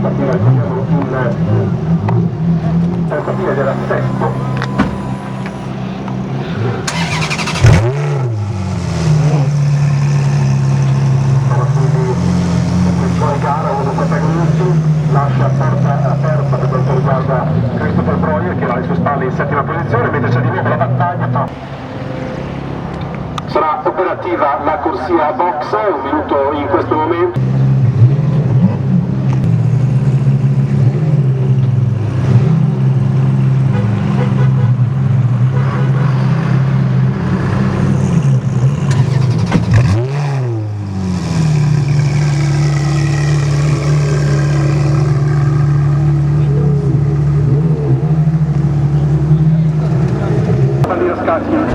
partire il terza fine dell'assetto. Lascia porta aperta per quanto riguarda Christopher Breuer che va alle sue spalle in settima posizione, mentre c'è di nuovo la battaglia. Sarà operativa la corsia a box, un minuto in questo momento.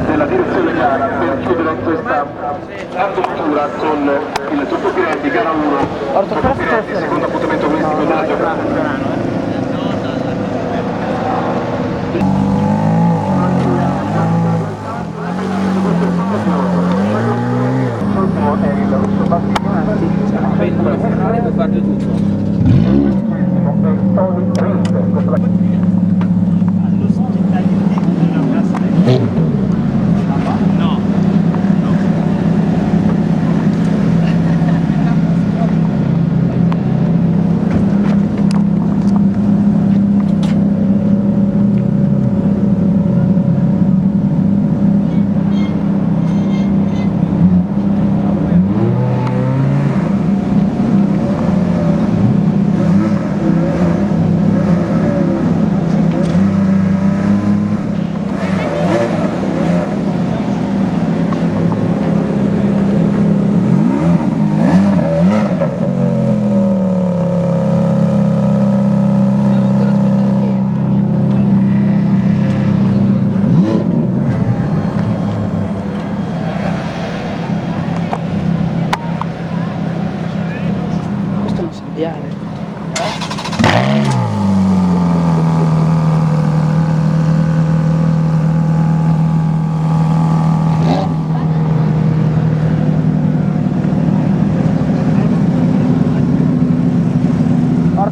Della direzione gara per chiudere questa avventura con il Turco di gara 1, Turco secondo appuntamento agonistico della giornata.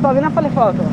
Vieni a fare le foto.